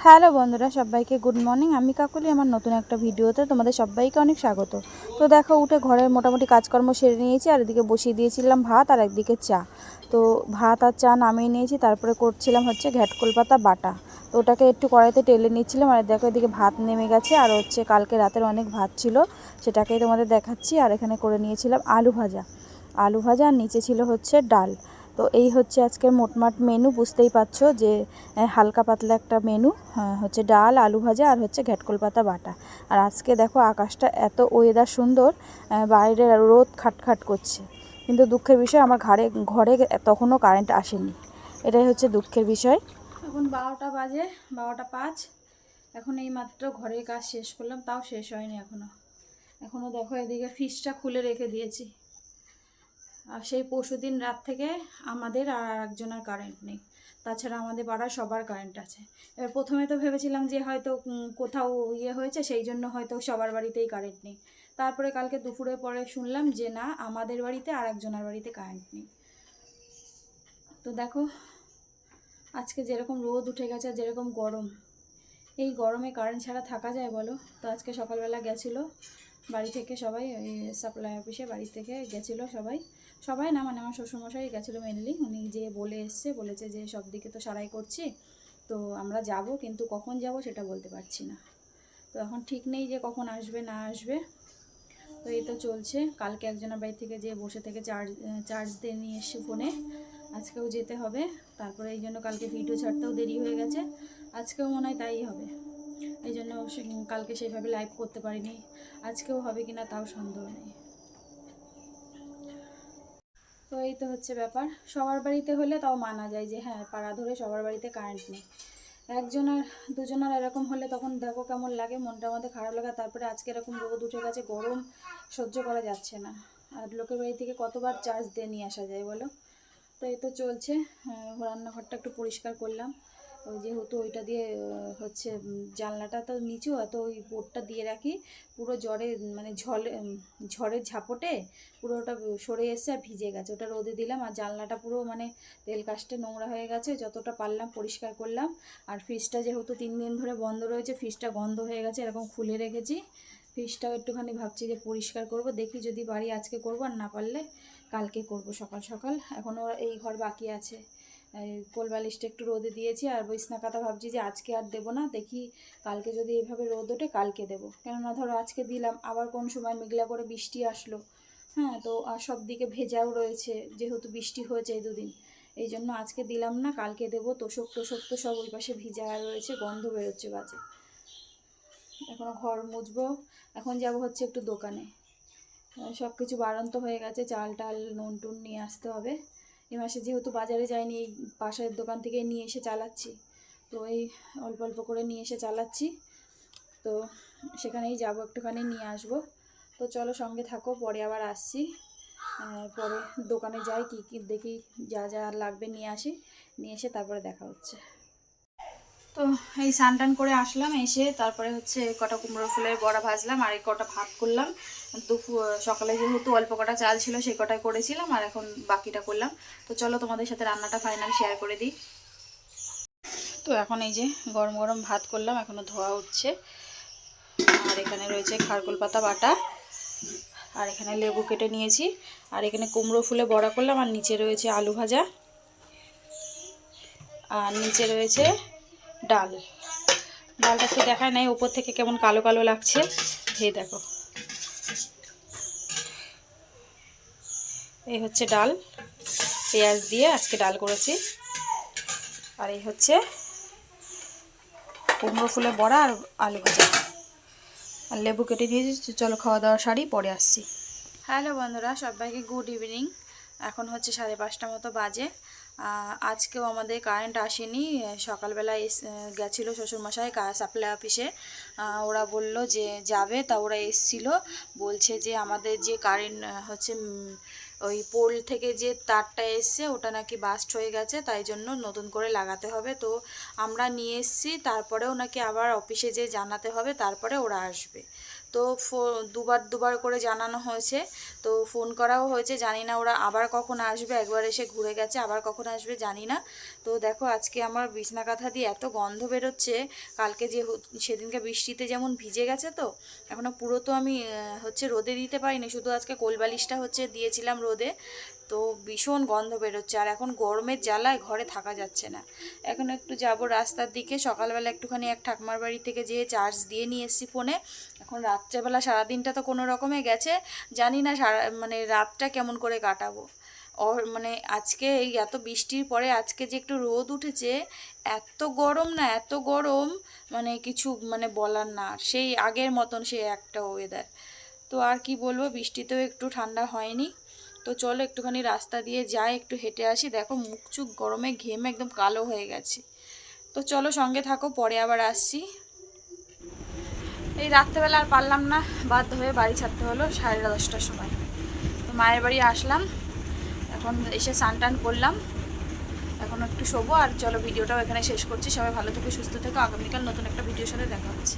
Hello বন্ধুরা, সবাইকে good morning. আমি কাকলি, আমার নতুন একটা ভিডিওতে তোমাদের সবাইকে অনেক স্বাগত। তো দেখো, উঠে ঘরের মোটামুটি কাজকর্ম সেরে নিয়েছি, আর এদিকে বসিয়ে দিয়েছিলাম ভাত আর একদিকে চা। তো ভাত আর চা নামিয়ে নিয়েছি, তারপরে করছিলাম হচ্ছে ঘ্যাটকল পাতা বাটা। তো ওটাকে একটু কড়াইতে টেলে নিচ্ছিলাম, আর দেখো এদিকে ভাত নেমে গেছে, আর হচ্ছে কালকে রাতের অনেক ভাত ছিল, সেটাকেই তোমাদের দেখাচ্ছি। আর এখানে করে নিয়েছিলাম আলু ভাজা, আর নিচে ছিল হচ্ছে ডাল। তো এই হচ্ছে আজকের মোটমাট মেনু, বুঝতেই পারছো যে হালকা পাতলা একটা মেনু। হচ্ছে ডাল, আলু ভাজা আর হচ্ছে ঘ্যাটকল পাতা বাটা। আর আজকে দেখো আকাশটা এত ওয়েদার সুন্দর, বাইরে রোদ খাটখাট করছে, কিন্তু দুঃখের বিষয় আমার ঘরে তখনও কারেন্ট আসেনি। এটাই হচ্ছে দুঃখের বিষয়। এখন 12টা বাজে, 12টা 5। এখন এই মাত্র ঘরের কাজ শেষ করলাম, তাও শেষ হয়নি এখনও দেখো এদিকে ফ্রিজটা খুলে রেখে দিয়েছি। আর সেই পরশুদিন রাত থেকে আমাদের আর একজনের কারেন্ট নেই, তাছাড়া আমাদের পাড়ার সবার কারেন্ট আছে। এবার প্রথমে তো ভেবেছিলাম যে হয়তো কোথাও হয়েছে, সেই জন্য হয়তো সবার বাড়িতেই কারেন্ট নেই। তারপরে কালকে দুপুরের পরে শুনলাম যে না, আমাদের বাড়িতে আর একজনের বাড়িতে কারেন্ট নেই। তো দেখো আজকে যেরকম রোদ উঠে গেছে আর যেরকম গরম, এই গরমে কারেন্ট ছাড়া থাকা যায় বলো? তো আজকে সকালবেলা গেছিলো বাড়ি থেকে সবাই, ওই সাপ্লাই অফিসে বাড়ি থেকে গেছিলো সবাই। সবাই না, মানে আমার শ্বশুরমশাই গেছিলো মেনলি। উনি যে বলেছে যে সব দিকে তো সারাই করছি, তো আমরা যাব, কিন্তু কখন যাব সেটা বলতে পারছি না। তো এখন ঠিক নেই যে কখন আসবে না আসবে। তো এই তো চলছে। কালকে একজনের বাড়ি থেকে যে বসে থেকে চার্জ দিয়ে নিয়ে এসে ফোনে, আজকেও যেতে হবে। তারপরে এই জন্য কালকে ভিডিও ছাড়তেও দেরি হয়ে গেছে, আজকেও মনে হয় তাই হবে। এই জন্য কালকে সেইভাবে লাইভ করতে পারিনি। আজকেও হবে কিনা তাও সন্দেহ নেই। তো এই তো হচ্ছে ব্যাপার। সবার বাড়িতে হলে তাও মানা যায় যে হ্যাঁ, পাড়া ধরে সবার বাড়িতে কারেন্ট নেই। একজনের দুজনের এরকম হলে তখন দেখো কেমন লাগে, মনটা আমাদের খারাপ লাগে। তারপরে আজকে এরকম রোদ উঠে গেছে, গরম সহ্য করা যাচ্ছে না। আর লোকের বাড়ি থেকে কতবার চার্জ দিয়ে নিয়ে আসা যায় বলো? তো এই তো চলছে। রান্নাঘরটা একটু পরিষ্কার করলাম, ওই যেহেতু ওইটা দিয়ে হচ্ছে জানলাটা তো নিচু, তো ওই বোর্ডটা দিয়ে রাখি। পুরো ঝড়ের ঝাপটে পুরো ওটা সরে এসে আর ভিজে গেছে, ওটা রোদে দিলাম। আর জানলাটা পুরো মানে তেল কাস্টে নোংরা হয়ে গেছে, যতটা পারলাম পরিষ্কার করলাম। আর ফ্রিজটা যেহেতু 3 দিন ধরে বন্ধ রয়েছে, ফ্রিজটা গন্ধ হয়ে গেছে, এরকম খুলে রেখেছি। ফ্রিজটাও একটুখানি ভাবছি যে পরিষ্কার করব, দেখি যদি পারি আজকে করব, আর না পারলে কালকে করব সকাল সকাল। এখনও এই ঘর বাকি আছে। কোল বালিশটা একটু রোদে দিয়েছি, আর বিছনা কাঁথা ভাবছি যে আজকে আর দেবো না, দেখি কালকে যদি এভাবে রোদ ওঠে কালকে দেবো। কেননা ধরো আজকে দিলাম, আবার কোন সময় মেঘলা করে বৃষ্টি আসলো, হ্যাঁ, তো আর সব দিকে ভেজাও রয়েছে, যেহেতু বৃষ্টি হয়েছে এই দুদিন। এই জন্য আজকে দিলাম না, কালকে দেবো। তোষক তো সব ওই পাশে ভিজা রয়েছে, গন্ধ বেরোচ্ছে বাজে। এখনও ঘর মুছবো। এখন যাব হচ্ছে একটু দোকানে, সব কিছু বাড়ন্ত হয়ে গেছে, চাল টাল নুন টুন নিয়ে আসতে হবে। এই মাসে যেহেতু বাজারে যাইনি, এই পাশের দোকান থেকে নিয়ে এসে চালাচ্ছি। তো এই অল্প অল্প করে নিয়ে এসে চালাচ্ছি। তো সেখানেই যাব, একটুখানি নিয়ে আসবো। তো চলো সঙ্গে থাকো, পরে আবার আসছি। পরে দোকানে যাই, কী দেখি, যা যা লাগবে নিয়ে আসি, নিয়ে এসে তারপরে দেখা হচ্ছে। তো এই স্নান টান করে আসলাম, এসে তারপরে হচ্ছে কটা কুমড়ো ফুলের বড়া ভাজলাম, আর এই কটা ভাত করলাম। সকালে যেহেতু অল্প কটা চাল ছিল সেই কটাই করেছিলাম, আর এখন বাকিটা করলাম। তো চলো তোমাদের সাথে রান্নাটা ফাইনাল শেয়ার করে দিই। তো এখন এই যে গরম গরম ভাত করলাম, এখনও ধোয়া উঠছে। আর এখানে রয়েছে খারকোল পাতা বাটা, আর এখানে লেবু কেটে নিয়েছি, আর এখানে কুমড়ো ফুলে বড়া করলাম, আর নিচে রয়েছে আলু ভাজা, আর নিচে রয়েছে ডাল। ডালটা একটু দেখায় নাই, উপর থেকে কেমন কালো কালো লাগছে, এই দেখো। এই হচ্ছে ডাল, পেঁয়াজ দিয়ে আজকে ডাল করেছি। আর এই হচ্ছে কুমড়ো ফুলের বড়া আর আলু ভাজা, আর লেবু কেটে দিয়েছি। চলো খাওয়া দাওয়া সারি, পরে আসছি। হ্যালো বন্ধুরা, সবাইকে গুড ইভিনিং। এখন হচ্ছে 5:30 মতো বাজে। আজকেও আমাদের কারেন্ট আসেনি। সকালবেলা গেছিলো শ্বশুরমশাই সাপ্লাই অফিসে, ওরা বলল যে যাবে, তা ওরা এসছিল, বলছে যে আমাদের যে কারেন্ট হচ্ছে ওই পোল থেকে যে তারটা এসছে ওটা নাকি বাস্ট হয়ে গেছে, তাই জন্য নতুন করে লাগাতে হবে। তো আমরা নিয়ে এসছি, তারপরেও নাকি আবার অফিসে যে জানাতে হবে, তারপরে ওরা আসবে। তো দুবার করে জানানো হয়েছে, তো ফোন করাও হয়েছে, জানি না ওরা আবার কখন আসবে, একবার এসে ঘুরে গেছে, আবার কখন আসবে জানি না। তো দেখো আজকে আমার বিছনা কাঁথা দিয়ে এত গন্ধ বেরোচ্ছে, কালকে যে সেদিনকে বৃষ্টিতে যেমন ভিজে গেছে, তো এখনও পুরো তো আমি রোদে দিতে পারিনি, শুধু আজকে কোলবালিশটা দিয়েছিলাম রোদে। তো ভীষণ গন্ধ বেরোচ্ছে, আর এখন গরমের জ্বালায় ঘরে থাকা যাচ্ছে না। এখন একটু যাব রাস্তার দিকে, সকালবেলা একটুখানি এক ঠাকুমার বাড়ি থেকে যেয়ে চার্জ দিয়ে নিয়ে এসেছি ফোনে। এখন রাত্রেবেলা সারাদিনটা তো কোনো রকমে গেছে, জানি না রাতটা কেমন করে কাটাবো। আজকে এই এত বৃষ্টির পরে আজকে যে একটু রোদ উঠেছে, এত গরম না এত গরম, কিছু বলার না, সেই আগের মতন সেই একটা ওয়েদার। তো আর কি বলবো, বৃষ্টিতেও একটু ঠান্ডা হয়নি। তো চলো একটুখানি রাস্তা দিয়ে যাই, একটু হেঁটে আসি। দেখো মুখ চুখ গরমে ঘেমে একদম কালো হয়ে গেছে। তো চলো সঙ্গে থাকো, পরে আবার আসছি। এই রাত্রেবেলা আর পারলাম না, বাধ্য হয়ে বাড়ি ছাড়তে হলো 10:30টার সময়। তো মায়ের বাড়ি আসলাম, এখন এসে স্নান টান করলাম, এখন একটু শোবো। আর চলো ভিডিওটাও এখানে শেষ করছি। সবাই ভালো থেকো, সুস্থ থেকো, আগামীকাল নতুন একটা ভিডিওর সাথে দেখা হচ্ছে।